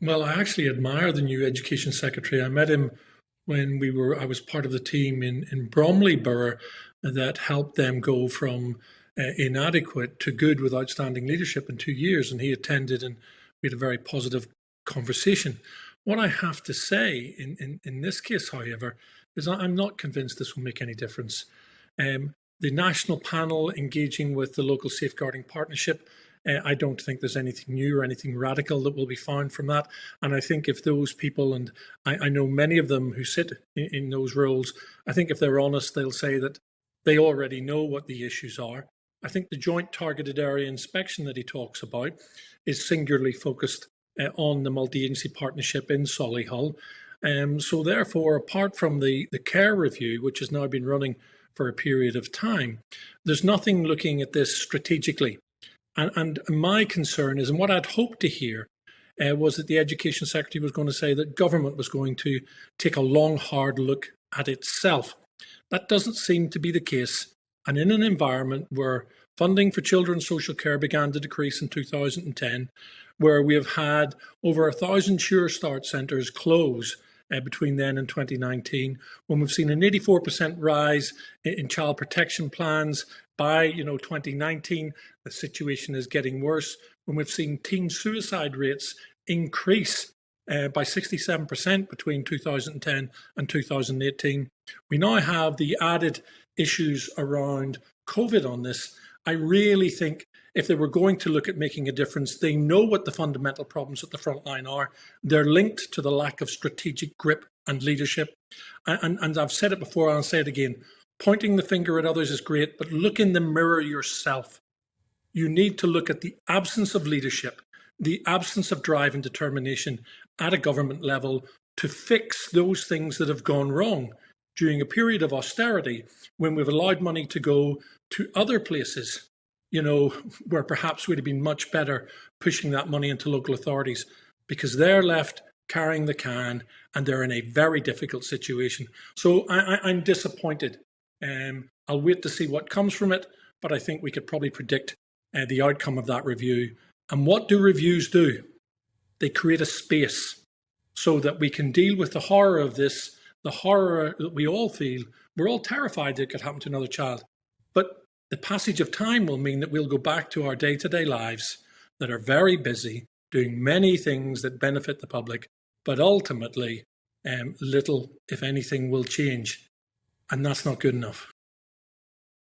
Well, I actually admire the new Education Secretary. I met him when I was part of the team in Bromley Borough that helped them go from inadequate to good with outstanding leadership in 2 years. And he attended and we had a very positive conversation. What I have to say in this case, however, is I'm not convinced this will make any difference. The national panel engaging with the local safeguarding partnership, I don't think there's anything new or anything radical that will be found from that. And I think if those people, and I know many of them who sit in those roles, I think if they're honest, they'll say that they already know what the issues are. I think the joint targeted area inspection that he talks about is singularly focused on the multi-agency partnership in Solihull. So therefore, apart from the care review, which has now been running for a period of time, there's nothing looking at this strategically. And my concern is, and what I'd hoped to hear was that the Education Secretary was going to say that government was going to take a long, hard look at itself. That doesn't seem to be the case. And in an environment where funding for children's social care began to decrease in 2010, where we have had over 1,000 Sure Start centres close between then and 2019, when we've seen an 84% rise in child protection plans by 2019, the situation is getting worse. When we've seen teen suicide rates increase by 67% between 2010 and 2018, we now have the added issues around COVID on this. I really think if they were going to look at making a difference, they know what the fundamental problems at the front line are. They're linked to the lack of strategic grip and leadership. And I've said it before, I'll say it again. Pointing the finger at others is great, but look in the mirror yourself. You need to look at the absence of leadership, the absence of drive and determination at a government level to fix those things that have gone wrong during a period of austerity when we've allowed money to go to other places, where perhaps we'd have been much better pushing that money into local authorities, because they're left carrying the can and they're in a very difficult situation. So I'm disappointed. I'll wait to see what comes from it, but I think we could probably predict the outcome of that review. And what do reviews do? They create a space so that we can deal with the horror of this, the horror that we all feel. We're all terrified that it could happen to another child. But the passage of time will mean that we'll go back to our day-to-day lives that are very busy, doing many things that benefit the public, but ultimately little, if anything, will change. And that's not good enough.